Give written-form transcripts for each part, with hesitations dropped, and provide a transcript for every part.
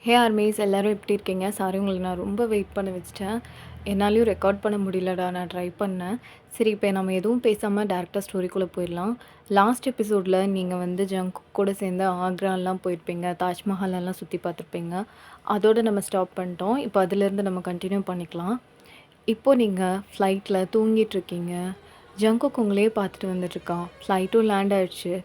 ஹே armies எல்லாரும் எப்படி இருக்கீங்க? சாரி உங்களை நான் ரொம்ப வெயிட் பண்ண வச்சுட்டேன். என்னாலேயும் ரெக்கார்ட் பண்ண முடியலடா. நான் ட்ரை பண்ணேன். சரி இப்போ நம்ம எதுவும் பேசாமல் டேரெக்டாக ஸ்டோரிக்குள்ளே போயிடலாம். லாஸ்ட் எபிசோடில் நீங்கள் வந்து ஜங்குக் கூட சேர்ந்து ஆக்ராலாம் போயிருப்பீங்க. தாஜ்மஹால் எல்லாம் சுற்றி பார்த்துருப்பீங்க. அதோடு நம்ம ஸ்டாப் பண்ணிட்டோம். இப்போ அதிலேருந்து நம்ம கண்டினியூ பண்ணிக்கலாம். இப்போது நீங்கள் ஃப்ளைட்டில் தூங்கிட்டுருக்கீங்க. ஜங்குக் உங்களையே பார்த்துட்டு வந்துட்டுருக்கான். ஃப்ளைட்டும் லேண்ட் ஆகிடுச்சு.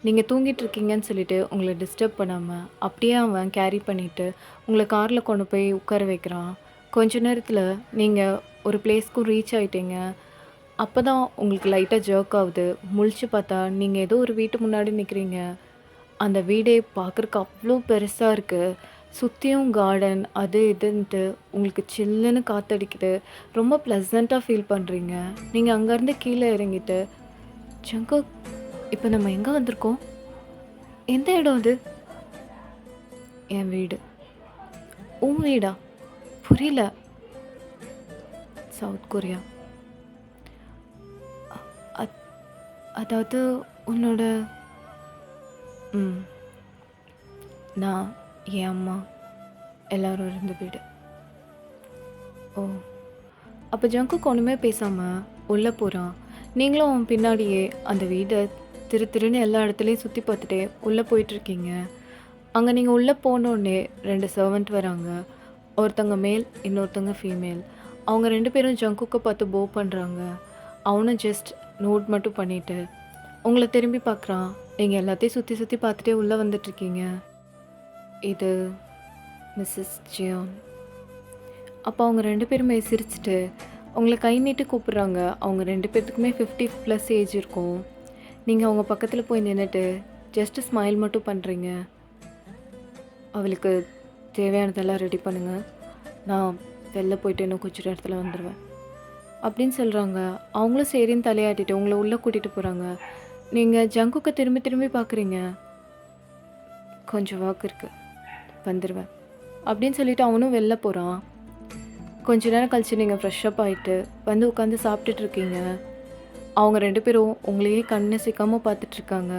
நீங்கள் தூங்கிட்டு இருக்கீங்கன்னு சொல்லிட்டு உங்களை டிஸ்டர்ப் பண்ணாமல் அப்படியே அவன் கேரி பண்ணிவிட்டு உங்களை காரில் கொண்டு போய் உட்கார வைக்கிறான். கொஞ்ச நேரத்தில் நீங்கள் ஒரு பிளேஸ்க்கும் ரீச் ஆகிட்டீங்க. அப்போ தான் உங்களுக்கு லைட்டாக ஜர்க் ஆகுது. முழிச்சு பார்த்தா நீங்கள் ஏதோ ஒரு வீட்டு முன்னாடி நிற்கிறீங்க. அந்த வீடே பார்க்குறக்கு அவ்வளோ பெருசாக இருக்குது. சுற்றியும் கார்டன் அது இதுன்ட்டு உங்களுக்கு சில்லுன்னு காற்றடிக்குது. ரொம்ப ப்ளசண்ட்டாக ஃபீல் பண்ணுறீங்க. நீங்கள் அங்கேருந்து கீழே இறங்கிட்டு ஜங்குக் இப்போ நம்ம எங்கே வந்திருக்கோம்? எந்த இடம் அது? என் வீடு. உன் வீடா? புரியல. South Korea. அதாவது உன்னோட நான் என் அம்மா எல்லாரும் இருந்த வீடு. ஓ, அப்போ ஜங்குக்கு ஒன்றுமே பேசாமல் உள்ளே போகிறான். நீங்களும் அவன் பின்னாடியே அந்த வீடை திருன்னு எல்லா இடத்துலையும் சுற்றி பார்த்துட்டே உள்ளே போயிட்டுருக்கீங்க. அங்கே நீங்கள் உள்ளே போனோடனே 2 சர்வெண்ட் வராங்க. ஒருத்தங்க மேல், இன்னொருத்தங்க ஃபீமேல். அவங்க 2 பேரும் ஜங்குக்கை பார்த்து போ பண்ணுறாங்க. அவனும் ஜஸ்ட் நோட் மட்டும் பண்ணிவிட்டு உங்களை திரும்பி பார்க்குறான். நீங்கள் எல்லாத்தையும் சுற்றி பார்த்துட்டே உள்ளே வந்துட்டுருக்கீங்க. இது மிஸ்ஸஸ் ஜியான். அப்போ அவங்க 2 பேருமே சிரிச்சிட்டு உங்களை கை நீட்டு கூப்பிட்றாங்க. அவங்க 2 பேர்த்துக்குமே 50+ ஏஜ் இருக்கும். நீங்கள் அவங்க பக்கத்தில் போய் நின்றுட்டு ஜஸ்ட்டு ஸ்மைல் மட்டும் பண்ணுறீங்க. அவளுக்கு தேவையானதெல்லாம் ரெடி பண்ணுங்கள், நான் வெளில போயிட்டு இன்னும் கொஞ்சம் நேரத்தில் வந்துடுவேன் அப்படின்னு சொல்கிறாங்க. அவங்களும் சரின்னு தலையாட்டிட்டு உங்களை உள்ளே கூட்டிகிட்டு போகிறாங்க. நீங்கள் ஜங்குக்கை திரும்பி பார்க்குறீங்க. கொஞ்சம் வாக்கு இருக்குது, வந்துடுவேன் அப்படின்னு சொல்லிவிட்டு அவனும் வெளில போகிறான். கொஞ்ச நேரம் கழிச்சு நீங்கள் ஃப்ரெஷ்ஷப் ஆகிட்டு வந்து உட்காந்து சாப்பிட்டுட்ருக்கீங்க. அவங்க 2 பேரும் உங்களையே கண்ணை சிக்காமல் பார்த்துட்ருக்காங்க.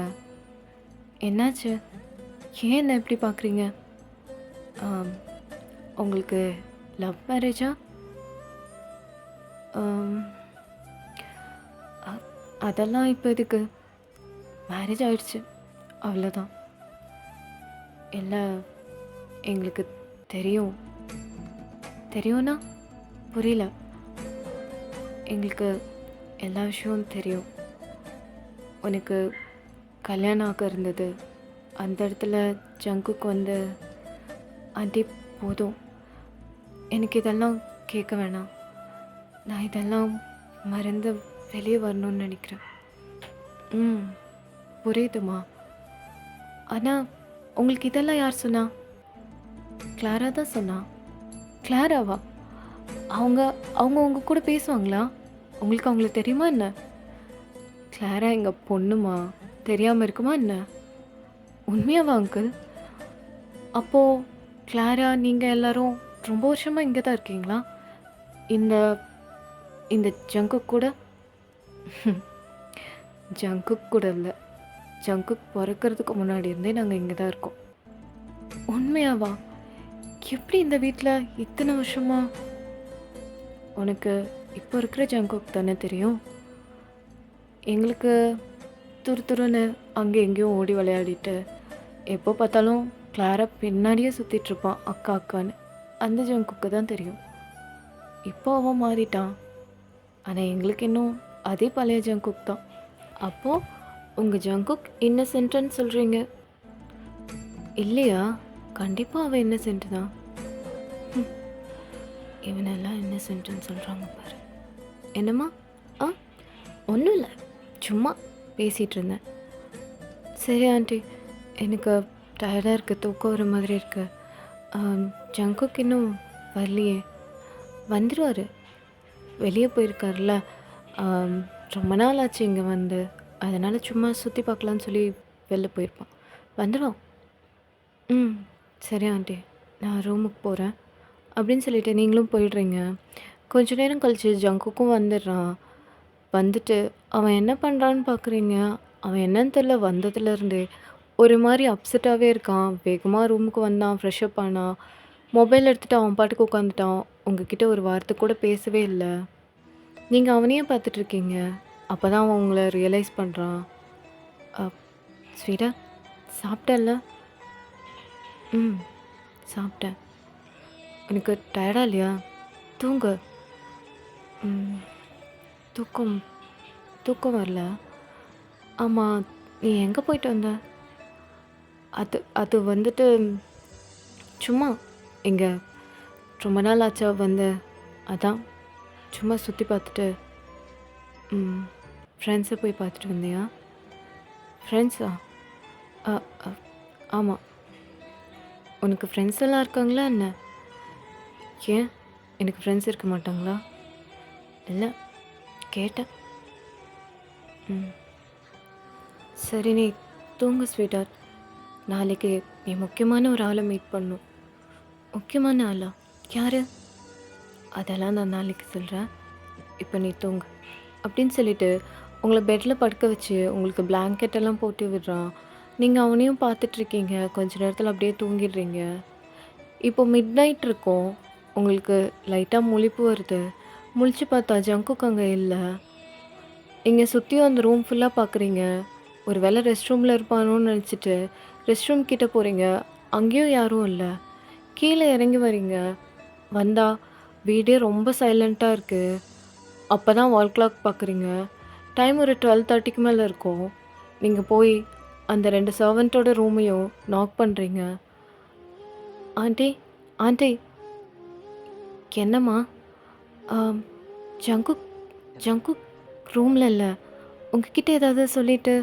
என்னாச்சு? ஏன் என்ன எப்படி பார்க்குறீங்க? உங்களுக்கு லவ் மேரேஜா? அதெல்லாம் இப்போ இதுக்கு மேரேஜ் ஆயிடுச்சு, அவ்வளோதான். இல்லை, எங்களுக்கு தெரியும்னா புரியல. எங்களுக்கு எல்லா விஷயமும் தெரியும். உனக்கு கல்யாணம் ஆக இருந்தது. அந்த இடத்துல ஜங்குக்கு வந்து ஆண்டி போதும், எனக்கு இதெல்லாம் கேட்க வேணாம். நான் இதெல்லாம் மறந்து வெளியே வரணும்னு நினைக்கிறேன். புரியுதுமா. ஆனால் உங்களுக்கு இதெல்லாம் யார் சொன்னா? கிளாரா தான் சொன்னா. கிளாராவா? அவங்க உங்கள் கூட பேசுவாங்களா? உங்களுக்கு அவங்கள தெரியுமா என்ன? கிளாரா எங்கள் பொண்ணுமா, தெரியாமல் இருக்குமா என்ன? உண்மையாவா அங்கிள்? அப்போது கிளாரா நீங்கள் எல்லோரும் ரொம்ப வருஷமாக இங்கே தான் இருக்கீங்களா? இந்த ஜங்குக் கூட? ஜங்குக் கூட இல்லை, ஜங்குக் பிறக்கிறதுக்கு முன்னாடி இருந்தே நாங்கள் இங்கே தான் இருக்கோம். உண்மையாவா? எப்படி இந்த வீட்டில் இத்தனை வருஷமா? உனக்கு இப்போ இருக்கிற ஜங்குக் தானே தெரியும். எங்களுக்கு துருன்னு அங்கே எங்கேயும் ஓடி விளையாடிட்டு எப்போ பார்த்தாலும் கிளாரா பின்னாடியே சுற்றிட்டுருப்பான் அக்கான்னு. அந்த ஜங்குக்கு தான் தெரியும். இப்போ அவன் மாறிட்டான். ஆனால் எங்களுக்கு இன்னும் அதே பழைய ஜங்குக் தான். அப்போது உங்கள் ஜங்குக் இன்னசென்ட்னு சொல்கிறீங்க இல்லையா? கண்டிப்பாக அவன் இன்னசென்ட் தான். இவனெல்லாம் இன்னசென்ட்னு சொல்கிறாங்க பாரு. என்னம்மா? ஒன்றும் இல்லை, சும்மா பேசிகிட்டு இருந்தேன். சரி ஆண்டி, எனக்கு டயர்டாக இருக்குது, தூக்கம் வர மாதிரி இருக்குது. ஜங்குக் இன்னும் வரலையே? வந்துடுவார், வெளியே போயிருக்கார்ல. ரொம்ப நாள் ஆச்சு இங்கே வந்து, அதனால் சும்மா சுற்றி பார்க்கலான்னு சொல்லி வெளில போயிருப்பான். வந்துடும். சரி ஆண்டி, நான் ரூமுக்கு போகிறேன் அப்படின்னு சொல்லிட்டு நீங்களும் போயிடுறீங்க. கொஞ்ச நேரம் கழிச்சு ஜங்குக்கும் வந்துடுறான். வந்துட்டு அவன் என்ன பண்ணுறான்னு பார்க்குறீங்க. அவன் என்னன்னு தெரியல, வந்ததுலேருந்தே ஒரு மாரி அப்செட்டாவே இருக்கான். வேகமா ரூமுக்கு வந்தான், ஃப்ரெஷ் அப் ஆனான். மொபைல் எடுத்துட்டு அவன் பாட்டுக்கு உட்காந்துட்டான். உங்ககிட்ட ஒரு வார்த்தை கூட பேசவே இல்ல. நீங்க அவனையே பார்த்துட்டு இருக்கீங்க. அப்பதான் அவன் உங்கள ரியலைஸ் பண்றான். அ ஸ்வீட்டா சாப்பிட்டல்ல? ம். சாப்பிட்டேன். உனக்கு டயர்டா இல்லையா? தூங்கு. ம். தூக்கம் தூக்கம் வரல. ஆமா, நீ எங்க போயிட்டு வந்த? அது அது வந்துட்டு சும்மா இங்க ரொம்ப நாள் ஆச்சா வந்து, அதான் சும்மா சுத்தி பார்த்துட்டு, ம். ஃப்ரெண்ட்ஸ போய் பார்த்துட்டு வந்தியா? ஃப்ரெண்ட்ஸா? அ அ ஆமா. உனக்கு ஃப்ரெண்ட்ஸ் எல்லாம் இருக்காங்களா என்ன? ஏன்? எனக்கு ஃப்ரெண்ட்ஸ் இருக்க மாட்டாங்களா? இல்ல, கேட்டேன். ம். சரி நீ தூங்கு ஸ்வீட்ஹார்ட். நாளைக்கு நீ முக்கியமான ஒரு ஆளை மீட் பண்ணணும். முக்கியமான ஆளா? யாரு? அதெல்லாம் நான் நாளைக்கு சொல்கிறேன். இப்போ நீ தூங்கு. அப்படின்னு சொல்லிட்டு உங்கள பெட்டில் படுக்க வச்சு உங்களுக்கு பிளாங்கெட் எல்லாம் போட்டு விடுறான். நீங்கள் அவனையும் பார்த்துட்ருக்கீங்க. கொஞ்ச நேரத்தில் அப்படியே தூங்கிடுறீங்க. இப்போ மிட் நைட் இருக்கும். உங்களுக்கு லைட்டாக முழிப்பு வருது. முழிச்சு பார்த்தா ஜங்குக் அங்கே இல்ல. நீங்க சுத்தியும் அந்த ரூம் ஃபுல்லா பார்க்குறீங்க. ஒரு வேளை ரெஸ்ட் ரூம்ல இருப்பானோன்னு நெனச்சுட்டு, ரெஸ்ட் ரூம் கிட்ட போறீங்க. அங்கேயும் யாரும் இல்ல. கீழ இறங்கி வரீங்க. வந்தா வீடே ரொம்ப சைலண்ட்டா இருக்கு. அப்பதான் வால் கிளாக் பார்க்குறீங்க. டைம் ஒரு 12:30க்கு மேல இருக்கும். நீங்க போய் அந்த 2 சர்வன்ட்டோட ரூமையும் நாக் பண்றீங்க. ஆன்ட்டி, ஆன்ட்டி என்னம்மா? ஆம், ஜங்குக் ஜங்குக் ரூம்ல இல்ல. உங்ககிட்ட ஏதாவது சொல்லிட்டு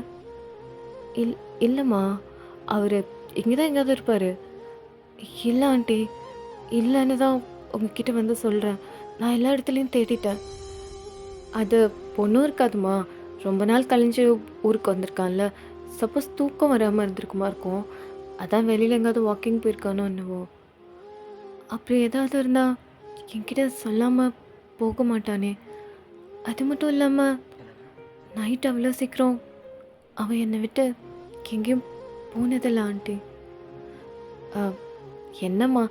இல் இல்லம்மா. அவரு இங்க தான் எங்கேயாவது இருப்பாரு. இல்ல ஆண்டி. இல்லன்னு தான் உங்ககிட்ட வந்து சொல்றேன். நான் எல்லா இடத்துலயும் தேடிட்டேன். அது ஒண்ணும் இருக்காதும்மா. ரொம்ப நாள் கழிஞ்சு ஊருக்கு வந்திருக்கான்ல. சப்போஸ் தூக்கம் வராம இருந்திருக்குமா இருக்கும். அதான் வெளியில எங்கேயாவது வாக்கிங் போயிருக்கானோ என்னவோ. அப்படி ஏதாவது இருந்தா என்கிட்ட சொல்லாம போக மாட்டானே. அது மட்டும் இல்லாம நைட் அவ்வளோ சீக்கிரம் அவன் என்னை விட்டு எங்கேயும் போனதில்ல ஆண்டி. அ என்னம்மா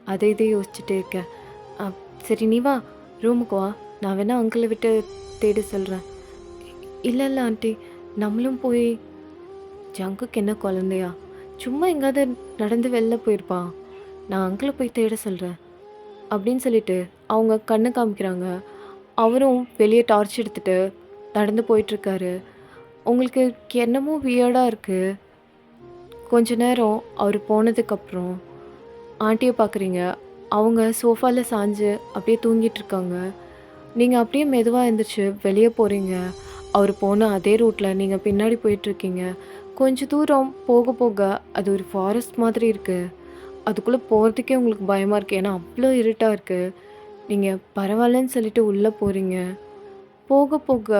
அதை இதை யோசிச்சுட்டே இருக்க? அ சரி நீ வா, ரூமுக்கு வா. நான் வேணா அங்கிளை விட்டு தேட சொல்கிறேன். இல்லை இல்லை ஆண்டி, நம்மளும் போய் ஜங்குக்கு என்ன குழந்தையா? சும்மா எங்கேயாவது நடந்து வெளில போயிருப்பான். நான் அங்கிளை போய் தேட சொல்கிறேன் அப்படின்னு சொல்லிட்டு அவங்க கண்ணு காமிக்கிறாங்க. அவரும் வெளியே டார்ச் எடுத்துட்டு நடந்து போயிட்டுருக்காரு. உங்களுக்கு என்னமோ வியர்டாக இருக்குது. கொஞ்ச நேரம் அவர் போனதுக்கப்புறம் ஆண்டியை பார்க்குறீங்க. அவங்க சோஃபாவில் சாஞ்சு அப்படியே தூங்கிட்டு இருக்காங்க. நீங்கள் அப்படியே மெதுவாக எழுந்திரிச்சு வெளியே போகிறீங்க. அவர் போன அதே ரூட்டில் நீங்கள் பின்னாடி போயிட்டுருக்கீங்க. கொஞ்ச தூரம் போக போக அது ஒரு ஃபாரஸ்ட் மாதிரி இருக்குது. அதுக்குள்ளே போகிறதுக்கே உங்களுக்கு பயமாக இருக்குது. ஏன்னா அவ்வளோ இருட்டாக இருக்குது. நீங்கள் பரவாயில்லன்னு சொல்லிட்டு உள்ளே போகிறீங்க. போக போக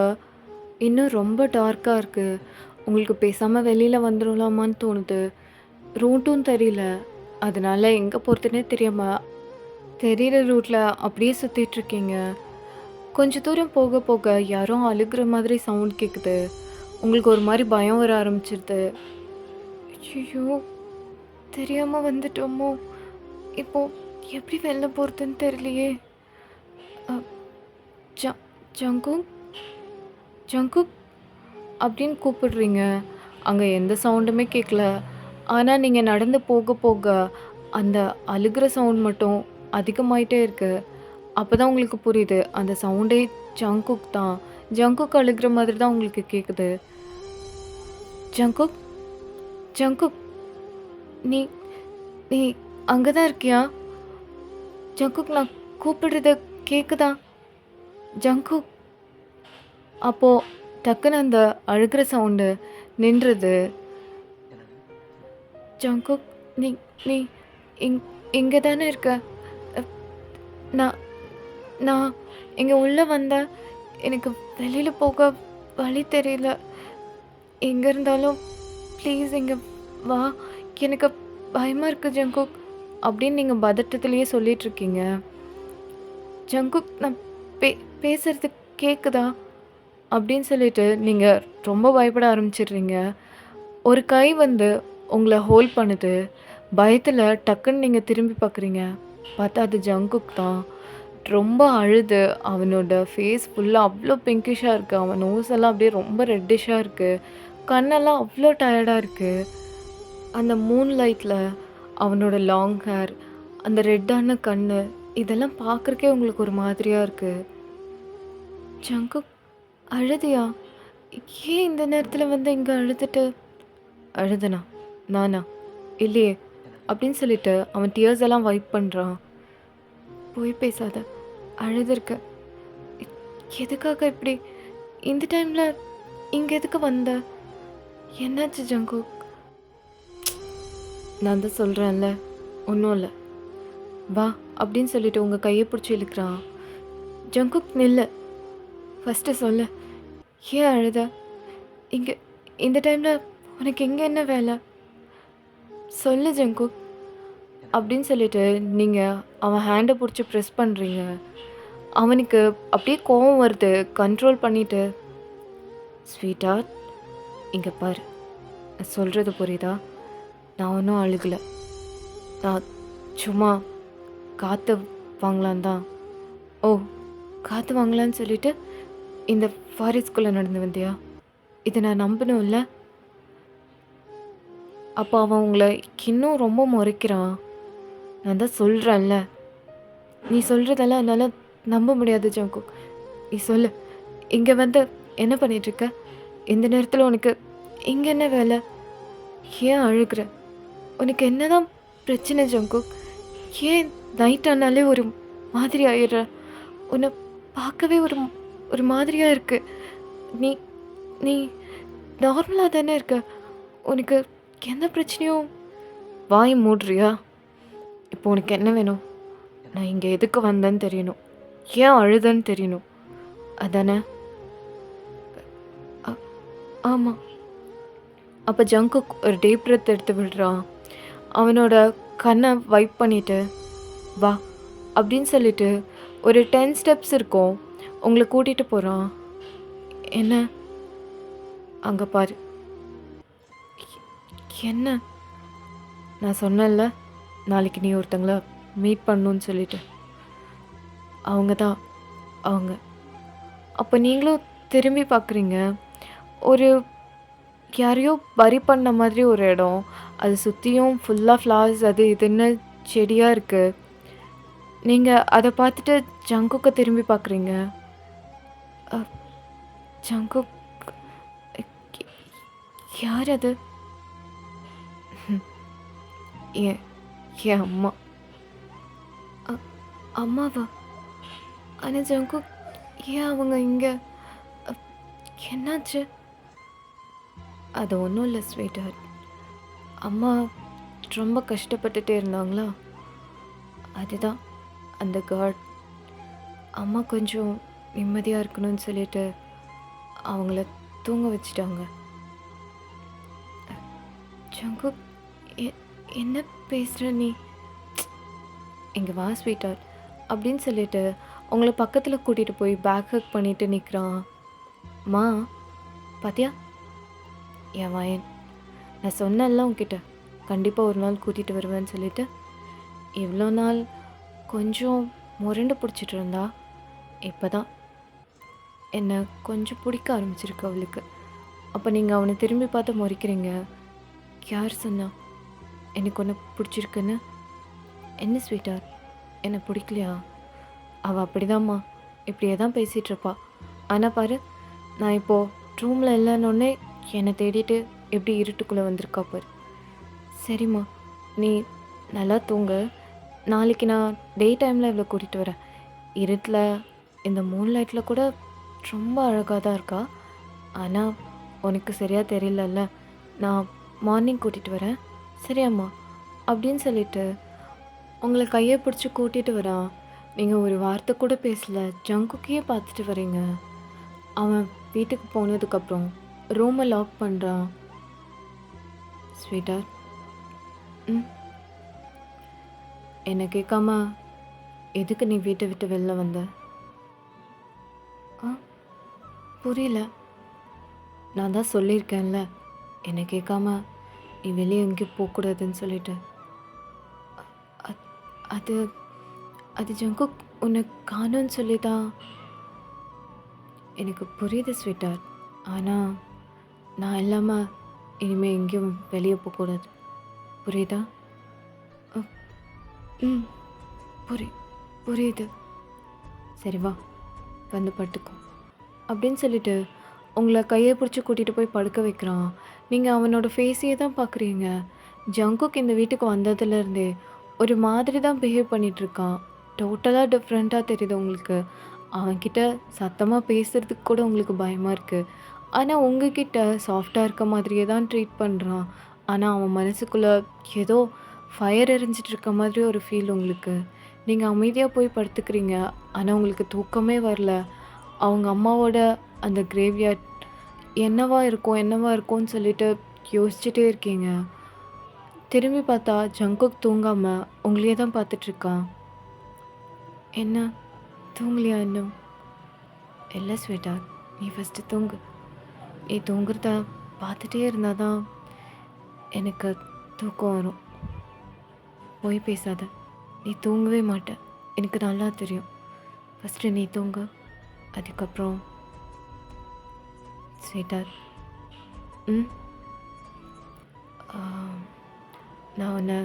இன்னும் ரொம்ப டார்க்காக இருக்குது. உங்களுக்கு பேசாமல் வெளியில் வந்துடலாமான்னு தோணுது. ரூட்டும் தெரியல. அதனால எங்கே போகிறதுனே தெரியாம தெரியிற ரூட்ல அப்படியே சுற்றிட்டுருக்கீங்க. கொஞ்ச தூரம் போக போக யாரோ அழுகுற மாதிரி சவுண்ட் கேட்குது. உங்களுக்கு ஒரு மாதிரி பயம் வர ஆரம்பிச்சிருது. ஐயோ, தெரியாமல் வந்துட்டோமோ? இப்போ எப்படி வெளில போகிறதுன்னு தெரியலையே. அ, ஜ ஜங்குக் ஜங்குக் அப்படின்னு கூப்பிடுறீங்க. அங்கே எந்த சவுண்டுமே கேட்கல. ஆனால் நீங்கள் நடந்து போக போக அந்த அழுகிற சவுண்ட் மட்டும் அதிகமாயிட்டே இருக்கு. அப்போ தான் உங்களுக்கு புரியுது. அந்த சவுண்டே ஜங்குக் தான். ஜங்குக் அழுகிற மாதிரி தான் உங்களுக்கு கேட்குது. ஜங்குக் ஜங்குக் நீ நீ அங்கே தான் இருக்கியா? ஜங்குக் நான் கூப்பிடுறது கேட்குதா? ஜங்குக் அப்போது டக்குன்னு அந்த அழுகிற சவுண்டு நின்றுது. ஜங்குக் நீ நீ இங் இங்கே தானே இருக்க? அ, நான் நான் இங்கே உள்ளே வந்தேன். எனக்கு வெளியில் போக வழி தெரியல. எங்கே இருந்தாலும் ப்ளீஸ் இங்கே வா. எனக்கு பயமாக இருக்குது ஜங்குக் அப்படின்னு நீங்கள் பதட்டத்திலேயே சொல்லிகிட்ருக்கீங்க. ஜங்குக் நான் பே பேசுறது கேட்குதா அப்படின்னு சொல்லிட்டு நீங்கள் ரொம்ப பயப்பட ஆரம்பிச்சிடுறீங்க. ஒரு கை வந்து உங்கள ஹோல்ட் பண்ணுது. பயத்துல டக்குன்னு நீங்க திரும்பி பார்க்குறீங்க. பார்த்தா அது ஜங்குக் தான். ரொம்ப அழுது அவனோட ஃபேஸ் ஃபுல்லா அவ்ளோ பிங்கிஷ்ஷா இருக்கு. அவன் நோஸ் எல்லாம் அப்படியே ரொம்ப ரெட்டிஷ்ஷா இருக்கு. கண்ணெல்லாம் அவ்ளோ டயர்டா இருக்கு. அந்த மூன் லைட்ல அவனோட லாங் ஹேர், அந்த ரெட்டான கண்ணு, இதெல்லாம் பார்க்கறக்கே உங்களுக்கு ஒரு மாதிரியா இருக்கு. "ஜங்குக் அழுதியா? ஏன் இந்த நேரத்துல வந்து இங்க அழுதுட்டு?" "அழுதனா? நானா? இல்லையே!" அப்படின்னு சொல்லிட்டு அவன் டியர்ஸ் எல்லாம் வைப் பண்றான். "பொய் பேசாத. அழுதுருக்க. எ எதுக்காக இப்படி? இந்த டைம்ல இங்க எதுக்கு வந்த? என்னாச்சு ஜங்குக்?" "நான் தான் சொல்றேன்ல, ஒண்ணும் இல்ல. வா" அப்படின்னு சொல்லிட்டு உங்க கைய பிடிச்சு இழுக்குறான். "ஜங்குக் நில்லு. ஃபர்ஸ்ட்டு சொல்லு. ஏன் அழுத? இங்க இந்த டைம்ல உனக்கு இங்க என்ன வேலை? சொல்லு ஜங்குக்." அப்படின்னு சொல்லிட்டு நீங்க அவன் ஹேண்ட புடிச்சு ப்ரெஸ் பண்றீங்க. அவனுக்கு அப்படியே கோவம் வருது. கண்ட்ரோல் பண்ணிட்டு, "ஸ்வீட் ஹார்ட், இங்க பாரு. நான் சொல்றது புரியுதா? நான் ஒன்றும் அழுகல. நான் சும்மா காற்று வாங்கலான்னு தான்." "ஓ, காற்று வாங்கலான்னு சொல்லிட்டு இந்த ஃபாரஸ்ட்குள்ளே நடந்து வந்தியா? இதை நான் நம்பணும்ல?" அப்போ அவன் உங்களை இன்னும் ரொம்ப முறைக்கிறான். "நான் தான் சொல்கிறேன்ல, நீ சொல்கிறதெல்லாம் என்னால் நம்ப முடியாது ஜங்குக். நீ சொல்லு, இங்கே வந்து என்ன பண்ணிகிட்ருக்க? இந்த நேரத்தில் உனக்கு இங்கே என்ன வேலை? ஏன் அழுகிற? உனக்கு என்னதான் பிரச்சனை ஜங்குக்? ஏன் நைட் ஆனாலே ஒரு மாதிரி ஆயிடுற? உன்னை பார்க்கவே ஒரு ஒரு மாதிரியா இருக்கு. நீ நீ நார்மலாக தானே இருக்க. உனக்கு எந்த பிரச்சனையும்." "வாய் மூடுறியா? இப்போ உனக்கு என்ன வேணும்? நான் இங்கே எதுக்கு வந்தேன்னு தெரியணும். ஏன் அழுதன்னு தெரியணும். அதானே?" "அ ஆமாம்." அப்போ ஜங்குக் ஒரு டீப் பிரெத் எடுத்து விடுறான். அவனோட கண்ணை வைப் பண்ணிட்டு, "வா" அப்படின்னு சொல்லிட்டு ஒரு 10 ஸ்டெப்ஸ் இருக்கும். உங்களை கூட்டிகிட்டு போகிறான். "என்ன? அங்கே பாரு." "என்ன?" "நான் சொன்னேன்ல, நாளைக்கு நீ ஒருத்தங்கள மீட் பண்ணணும்னு சொல்லிட்டு. அவங்க தான் அவங்க." அப்போ நீங்களும் திரும்பி பார்க்குறீங்க. ஒரு யாரையோ பறி பண்ண மாதிரி ஒரு இடம். அது சுற்றியும் ஃபுல்லாக ஃப்ளவர்ஸ் அது இதுன்னு செடியாக இருக்குது. நீங்கள் அதை பார்த்துட்டு ஜங்குக்கை திரும்பி பார்க்குறீங்க. அ ஜங்குக் க் யார் அது? என் என் அம்மா. அ அம்மாவா? ஆனால் ஜங்குக், ஏன் அவங்க இங்கே? அ என்னாச்சு? அது ஒன்றும் இல்லை ஸ்வீட் ஹார்ட். அம்மா ரொம்ப கஷ்டப்பட்டுட்டே இருந்தாங்களா, அதுதான் அந்த காட் அம்மா கொஞ்சம் நிம்மதியாக இருக்கணும்னு சொல்லிட்டு அவங்கள தூங்க வச்சுட்டாங்க. ஜங்குக், எ- என்ன பேசுகிற நீ? இங்கே வா ஸ்வீட் ஹார்ட் அப்படின்னு சொல்லிட்டு உங்களை பக்கத்தில் கூட்டிகிட்டு போய் பேக் ஹக் பண்ணிட்டு நிற்கிறான். "மா, பாத்தியா என் வாயன், நான் சொன்னேன்ல உன்கிட்ட கண்டிப்பாக ஒரு நாள் கூட்டிகிட்டு வருவேன்னு சொல்லிட்டு. இவ்வளோ நாள் கொஞ்சம் முரண்டு பிடிச்சிட்டு இருந்தா, இப்போ தான் என்னை கொஞ்சம் பிடிக்க ஆரம்பிச்சிருக்கு அவளுக்கு." அப்போ நீங்கள் அவனை திரும்பி பார்த்து முறைக்கிறீங்க. "யார் சொன்னா எனக்கு ஒன்று பிடிச்சிருக்குன்னு? என்ன ஸ்வீட்டார், என்னை பிடிக்கலையா? அவள் அப்படிதாம்மா, இப்படியே தான் பேசிகிட்ருப்பா. ஆனால் பாரு, நான் இப்போது ரூமில் இல்லைன்னொன்னே என்னை தேடிட்டு எப்படி இருட்டுக்குள்ளே வந்திருக்கா பாரு." "சரிம்மா, நீ நல்லா தூங்கு. நாளைக்கு நான் டே டைமில் இவ்வளோ கூட்டிகிட்டு வரேன். இருட்டில் இந்த மூன் லைட்டில் கூட ரொம்ப அழகாக தான் இருக்கா. ஆனால் உனக்கு சரியாக தெரியலல்ல. நான் மார்னிங் கூட்டிகிட்டு வரேன். சரியாம்மா?" அப்படின்னு சொல்லிட்டு உங்களை கையை பிடிச்சி கூட்டிகிட்டு வரான். நீங்கள் ஒரு வார்த்தை கூட பேசல. ஜங்குக்கையே பார்த்துட்டு வரீங்க. அவன் வீட்டுக்கு போனதுக்கப்புறம் ரூமை லாக் பண்ணுறான். "ஸ்வீட்டார், ம் என்னை கேட்காம எதுக்கு நீ வீட்டை விட்டு வெளில வந்த?" "ஆ, புரியல." "நான் தான் சொல்லியிருக்கேன்ல, என்னை கேட்காம நீ வெளியே எங்கேயும் போகக்கூடாதுன்னு சொல்லிட்டு. அ- அது அது ஜங்குக் உன்னை காணோன்னு சொல்லி தான். எனக்கு புரியுது ஸ்வீட்டார். ஆனால் நான் இல்லாமல் இனிமேல் எங்கேயும் வெளியே போகக்கூடாது. புரியுதா? அ, ம் புரி புரியுது. சரி வா, வந்து படுத்துக்கோ அப்படின்னு சொல்லிட்டு உங்களை கையை பிடிச்சி கூட்டிகிட்டு போய் படுக்க வைக்கிறான். நீங்கள் அவனோட ஃபேஸையே தான் பார்க்குறீங்க. ஜங்குக் இந்த வீட்டுக்கு வந்ததுலேருந்தே ஒரு மாதிரி தான் பிஹேவ் பண்ணிகிட்ருக்கான். டோட்டலாக டிஃப்ரெண்ட்டாக தெரியுது உங்களுக்கு. அவன்கிட்ட சத்தமாக பேசுகிறதுக்கு கூட உங்களுக்கு பயமாக இருக்குது. ஆனால் உங்ககிட்ட சாஃப்டாக இருக்க மாதிரியே தான் ட்ரீட் பண்ணுறான். ஆனால் அவன் மனசுக்குள்ளே ஏதோ ஃபயர் எரிஞ்சிட்டு இருக்க மாதிரி ஒரு ஃபீல் உங்களுக்கு. நீங்கள் அமைதியாக போய் படுத்துக்கிறீங்க. ஆனால் உங்களுக்கு தூக்கமே வரல. அவங்க அம்மாவோட அந்த கிரேவ்யார்ட் என்னவா இருக்கும் என்னவா இருக்கும்னு சொல்லிட்டு யோசிச்சுட்டே இருக்கீங்க. திரும்பி பார்த்தா ஜங்குக் தூங்காமல் உங்களையே தான் பார்த்துட்ருக்கான். என்ன தூங்கலையா இன்னும்? இல்லை ஸ்வீட்டா, நீ ஃபஸ்ட்டு தூங்கு. நீ தூங்குறத பார்த்துட்டே இருந்தால் தான் எனக்கு தூக்கம் வரும். போய் பேசாத. நீ தூங்கவே மாட்ட, எனக்கு நல்லா தெரியும். ஃபஸ்ட்டு நீ தூங்கு, அதுக்கப்புறம் ஸ்வீட்டார். ம் ஆ, நான் உன்னை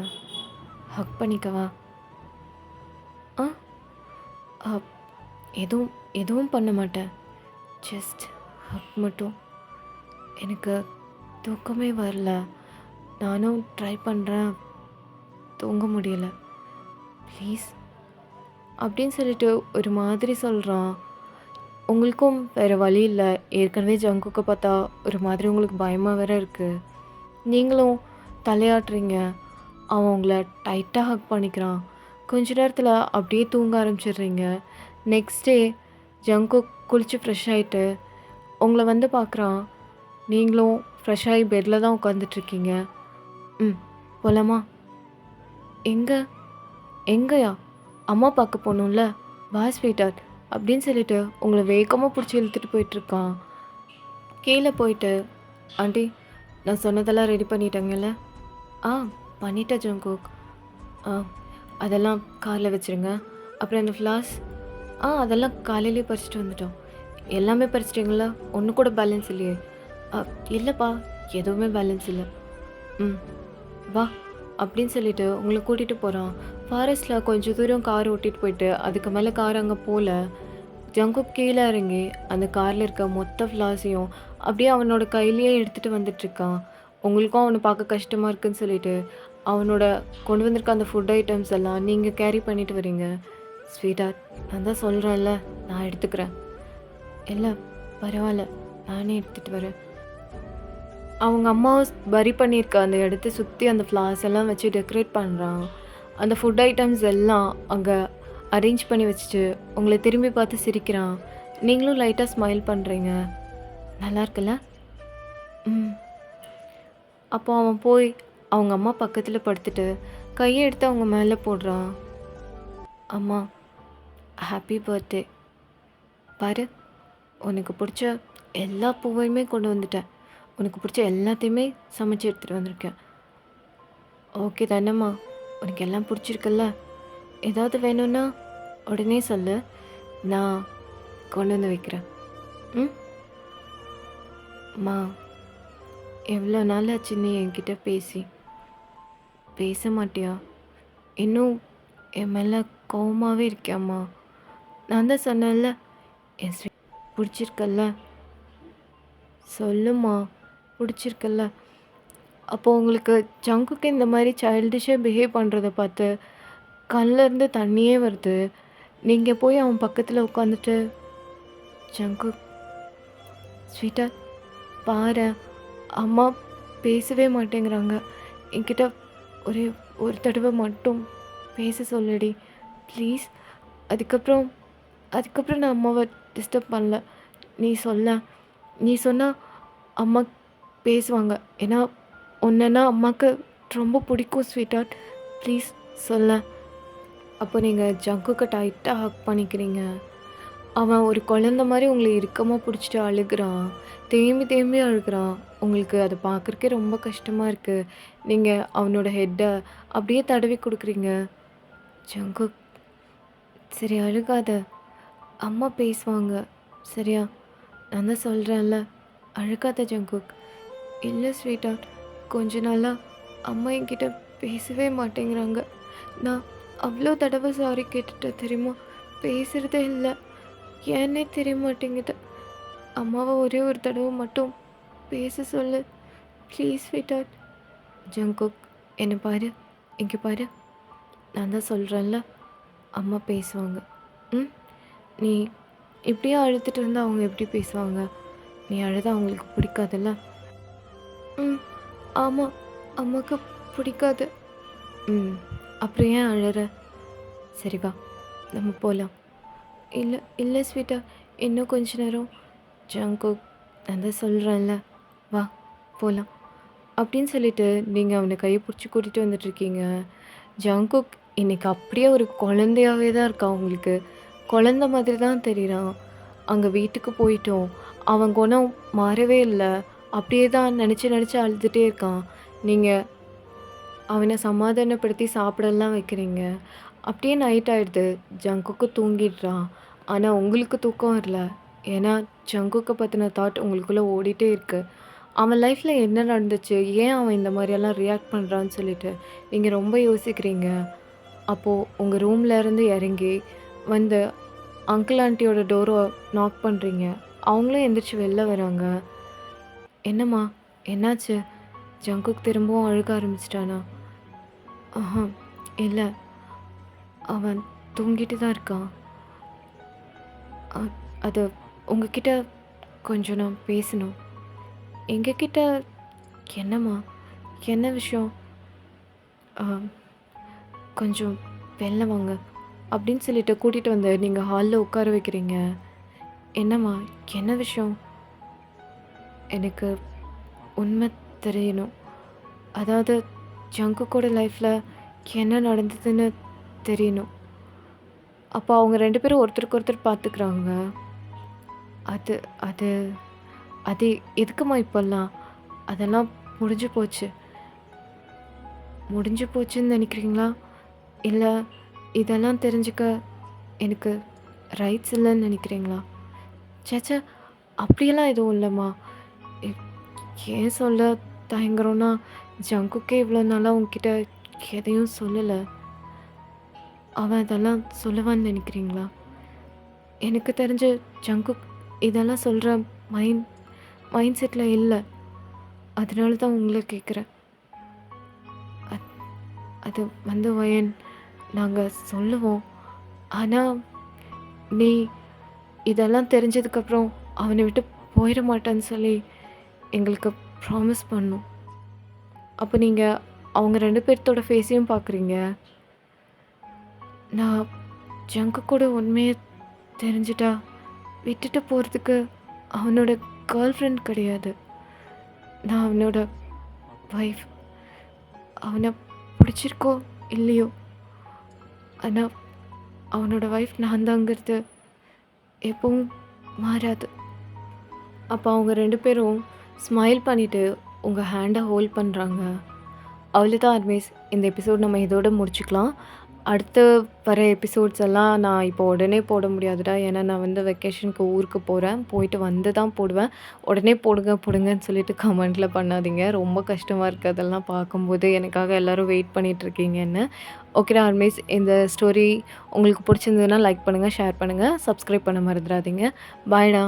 ஹக் பண்ணிக்கவா? ஆ ஆ, எதுவும் எதுவும் பண்ண மாட்டேன். ஜஸ்ட் ஹக் மட்டும். எனக்கு தூக்கமே வரல. நானும் ட்ரை பண்ணுறேன், தூங்க முடியலை. ப்ளீஸ் அப்படின்னு சொல்லிட்டு ஒரு மாதிரி சொல்கிறான். உங்களுக்கும் வேறு வழி இல்லை. ஏற்கனவே ஜங்குக்கு பார்த்தா ஒரு மாதிரி உங்களுக்கு பயமாக வேற இருக்குது. நீங்களும் தலையாட்டுறீங்க. அவன் உங்களை டைட்டாக ஹக் பண்ணிக்கிறான். கொஞ்ச நேரத்தில் அப்படியே தூங்க ஆரம்பிச்சிடுறீங்க. நெக்ஸ்ட் டே ஜங்குக் குளித்து ஃப்ரெஷ் ஆகிட்டு உங்களை வந்து பார்க்குறான். நீங்களும் ஃப்ரெஷ் ஆகி பெட்டில் தான் உட்காந்துட்ருக்கீங்க. ம் போலாமா? எங்கே? எங்கேயா? அம்மா பார்க்க போகணும்ல, வா ஸ்வீட்டார் அப்படின்னு சொல்லிட்டு உங்களை வேகமாக பிடிச்சி இழுத்துட்டு போயிட்டுருக்கான். கீழே போயிட்டு, ஆண்டி நான் சொன்னதெல்லாம் ரெடி பண்ணிட்டேங்கல்ல? ஆ பண்ணிட்டேன் ஜங்குக். ஆ அதெல்லாம் காரில் வச்சுருங்க. அப்புறம் இந்த ஃப்ளாஸ் அதெல்லாம் காலையிலேயே பறிச்சுட்டு வந்துட்டோம். எல்லாமே பறிச்சிட்டிங்களா? ஒன்று கூட பேலன்ஸ் இல்லையே? இல்லைப்பா, எதுவுமே பேலன்ஸ் இல்லை. ம் வா அப்படின்னு சொல்லிட்டு உங்களை கூட்டிகிட்டு போகிறான். ஃபாரஸ்ட்டில் கொஞ்சம் தூரம் கார் ஓட்டிகிட்டு போயிட்டு அதுக்கு மேலே கார் அங்கே போகல. ஜங்குக் கீழே இறங்கி அந்த காரில் இருக்க மொத்த ஃப்ளாஸையும் அப்படியே அவனோட கையிலேயே எடுத்துகிட்டு வந்துட்டுருக்கான். உங்களுக்கும் அவனை பார்க்க கஷ்டமாக இருக்குன்னு சொல்லிட்டு அவனோட கொண்டு வந்திருக்க அந்த ஃபுட் ஐட்டம்ஸ் எல்லாம் நீங்கள் கேரி பண்ணிட்டு வரீங்க. ஸ்வீட்டார், நான் தான் சொல்கிறேன்ல, நான் எடுத்துக்கிறேன். இல்லை பரவாயில்ல, நானே எடுத்துகிட்டு வரேன். அவங்க அம்மா வரி பண்ணியிருக்க அந்த இடத்த சுற்றி அந்த ஃப்ளார்ஸ் எல்லாம் வச்சு டெக்கரேட் பண்ணுறான். அந்த ஃபுட் ஐட்டம்ஸ் எல்லாம் அங்கே அரேஞ்ச் பண்ணி வச்சுட்டு உங்களை திரும்பி பார்த்து சிரிக்கிறான். நீங்களும் லைட்டாக ஸ்மைல் பண்ணுறீங்க. நல்லா இருக்குல்ல? ம் அப்போ அவன் போய் அவங்க அம்மா பக்கத்தில் படுத்துட்டு கையை எடுத்து அவங்க மேலே போடுறான். அம்மா ஹாப்பி பர்த்டே. பாரு, உனக்கு பிடிச்ச எல்லா பூவையுமே கொண்டு வந்துட்டேன். உனக்கு பிடிச்ச எல்லாத்தையுமே சமைச்சு எடுத்துகிட்டு வந்திருக்கேன். ஓகே தானேம்மா? உனக்கு எல்லாம் பிடிச்சிருக்குல்ல? ஏதாவது வேணும்னா உடனே சொல்லு, நான் கொண்டு வந்து வைக்கிறேன். ம் அம்மா, எவ்வளோ நாள் ஆச்சு நீ என்கிட்ட பேசி? பேச மாட்டியா? இன்னும் என் மேலே கோவமாகவே இருக்கியாம்மா? நான் தான் சொன்னேன்ல, என் பிடிச்சிருக்கல்ல? சொல்லுமா, பிடிச்சிருக்கல்ல? அப்போது உங்களுக்கு ஜங்குக்கு இந்த மாதிரி சைல்டிஷாக பிஹேவ் பண்ணுறத பார்த்து கண்ணிலேருந்து தண்ணியே வருது. நீங்கள் போய் அவன் பக்கத்தில் உட்காந்துட்டு, ஜங்குக் ஸ்வீட்டாக பாரு, அம்மா பேசவே மாட்டேங்கிறாங்க. என்கிட்ட ஒரே ஒரு தடவை மட்டும் பேச சொல்லுடி ப்ளீஸ். அதுக்கப்புறம் அதுக்கப்புறம் நான் அம்மாவை டிஸ்டர்ப் பண்ணல. நீ சொல்ல, நீ சொன்னால் அம்மா பேசுவாங்க. ஏன்னா உன்னைன்னா அம்மாவுக்கு ரொம்ப பிடிக்கும் ஸ்வீட்டார்ட். ப்ளீஸ் சொல்ல. அப்போ நீங்கள் ஜங்குக்கு டைட்டாக ஹக் பண்ணிக்கிறீங்க. அவன் ஒரு குழந்த மாரி உங்கள இறுக்கமா புடிச்சுட்டு அழுகுறான். தேம்பி தேம்பி அழுகுறான். உங்களுக்கு அத பார்க்கறக்கே ரொம்ப கஷ்டமா இருக்கு. நீங்க அவனோட ஹெட்ட அப்படியே தடவி குடுக்குறீங்க. ஜங்குக், சரி அழுகாத. அம்மா பேசுவாங்க. சரியா? நான் தான் சொல்றேன்ல. அழுகாத ஜங்குக். இல்ல ஸ்வீட்ஹார்ட். கொஞ்ச நாளா அம்மா என்கிட்ட பேசவே மாட்டேங்கிறாங்க. நான் அவ்ளோ தடவ சாரி கேட்டுட்டேன் தெரியுமா? பேசுறதே இல்ல. ஏன்னே தெரிய மாட்டேங்குது. அம்மாவ ஒரே ஒரு தடவ மட்டும் பேச சொல்லு. ப்ளீஸ் ஸ்வீட்ஹார்ட். ஜங்குக், என்ன பாரு. இங்க பாரு. நான் தான் சொல்றேன்ல. அம்மா பேசுவாங்க. ம். நீ இப்படியே அழுதுட்டு இருந்தா அவங்க எப்படி பேசுவாங்க? நீ அழுதா அவங்களுக்கு பிடிக்காதுல்ல? ம். ஆமா. அம்மாக்கு பிடிக்காது. ம். அப்புறம் ஏன் அழற? சரி வா, நம்ம போலாம். இல்ல இல்ல ஸ்வீட்டா. இன்னும் கொஞ்ச நேரம். ஜங்குக், நான் தான் சொல்றேன்ல. வா போலாம். அப்படின்னு சொல்லிட்டு நீங்க அவன கைய புடிச்சு கூட்டிட்டு வந்துட்டுருக்கீங்க. ஜங்குக் இன்னைக்கு அப்படியே ஒரு குழந்தையாவே தான் இருக்கான் உங்களுக்கு. குழந்த மாதிரி தான் தெரிறான். அங்க வீட்டுக்கு போயிட்டோம். அவன் குணம் மாறவே இல்ல. அப்படியே தான் நெனச்சு நெனச்சு அழுதுட்டே இருக்கான். நீங்க அவன சமாதானப்படுத்தி சாப்பிடலாம் வைக்கிறீங்க. அப்படியே நைட் ஆயிடுது. ஜங்குக்கு தூங்கிடுறான். ஆனா உங்களுக்கு தூக்கம் வரல. ஏன்னா ஜங்குக்க பத்தின தாட் உங்களுக்குள்ள ஓடிட்டே இருக்கு. அவன் லைஃப்ல என்ன நடந்துச்சு? ஏன் அவன் இந்த மாரியெல்லாம் ரியாக்ட் பண்றான்னு சொல்லிட்டு நீங்க ரொம்ப யோசிக்கிறீங்க. அப்போ உங்க ரூம்ல இருந்து இறங்கி வந்து அங்கிள், ஆன்ட்டியோட டோர நாக் பண்றீங்க. அவங்களும் எந்திரிச்சு வெளில வராங்க. "என்னம்மா? என்னாச்சு? ஜங்குக் திரும்பவும் அழுக ஆரம்பிச்சுட்டானா?" "ஆஹா, இல்ல. அவன் தூங்கிட்டு தான் இருக்கான். அ அது உங்ககிட்ட கொஞ்சம் நான் பேசணும்." "எங்ககிட்ட என்னம்மா? என்ன விஷயம்?" "அ கொஞ்சம் வெளில வாங்க." அப்படின்னு சொல்லிட்டு கூட்டிட்டு வந்து நீங்க ஹால்ல உட்கார வைக்கிறீங்க. "என்னம்மா? என்ன விஷயம்?" "எனக்கு உண்மை தெரியணும். அதாவது ஜங்குக்கோட லைஃப்ல என்ன நடந்ததுன்னு தெரியணும்." அப்போ அவங்க 2 பேரும் ஒருத்தருக்கு ஒருத்தர் பார்த்துக்கிறாங்க. அது அது அது எதுக்கும்மா இப்பல்லாம்? அதெல்லாம் முடிஞ்சு போச்சு. முடிஞ்சு போச்சுன்னு நெனைக்கிறீங்களா? இல்ல இதெல்லாம் தெரிஞ்சுக்க எனக்கு ரைட்ஸ் இல்லன்னு நெனைக்கிறீங்களா? ச்சே! அப்படியெல்லாம் எதுவும் இல்லம்மா. எ ஏன் சொல்ல தயங்குறோம்னா, ஜங்குக்கே இவ்வளோ நாளா உன்கிட்ட எதையும் சொல்லல. அவன் அதெல்லாம் சொல்லுவான்னு நெனைக்கிறீங்களா? எனக்கு தெரிஞ்சு ஜங்குக் இதெல்லாம் சொல்ற மைண்ட் மைண்ட் செட்ல இல்ல. அதனால தான் உங்கள கேட்குறேன். அத் அது வந்து வயன், நாங்க சொல்லுவோம். ஆனா, நீ இதெல்லாம் தெரிஞ்சதுக்கப்புறம் அவன விட்டு போயிட மாட்டேன்னு சொல்லி எங்களுக்கு ப்ராமிஸ் பண்ணணும். அப்ப நீங்க அவங்க 2 பேத்தோட ஃபேஸையும் பார்க்குறீங்க. நான் ஜங்குக்கோட உண்மைய தெரிஞ்சுட்டா விட்டுட்டு போறதுக்கு அவனோட கேர்ள் ஃப்ரெண்ட் கிடையாது. நான் அவனோட வைஃப். அவன பிடிச்சிருக்கோ இல்லையோ, ஆனா அவனோட வைஃப் நான் தாங்கிறது எப்பவும் மாறாது. அப்போ அவங்க 2 பேரும் ஸ்மைல் பண்ணிட்டு உங்க ஹேண்ட ஹோல்ட் பண்றாங்க. அவ்வளோதான் அட்வைஸ். இந்த எபிசோட் நம்ம இதோட முடிச்சுக்கலாம். அடுத்து வர எபிசோட்ஸ் எல்லாம் நான் இப்போ உடனே போட முடியாதுடா. ஏன்னா நான் வந்து வெக்கேஷனுக்கு ஊருக்கு போறேன். போயிட்டு வந்து தான் போடுவேன். உடனே போடுங்க போடுங்கன்னு சொல்லிட்டு கமெண்ட்ல பண்ணாதீங்க. ரொம்ப கஷ்டமா இருக்கு அதெல்லாம் பார்க்கும்போது. எனக்காக எல்லாரும் வெயிட் பண்ணிட்டுருக்கீங்கன்னு. ஓகேடா அட்வைஸ். இந்த ஸ்டோரி உங்களுக்கு பிடிச்சிருந்ததுன்னா லைக் பண்ணுங்க, ஷேர் பண்ணுங்க, சப்ஸ்கிரைப் பண்ண மறந்துடாதீங்க. பாய்டா.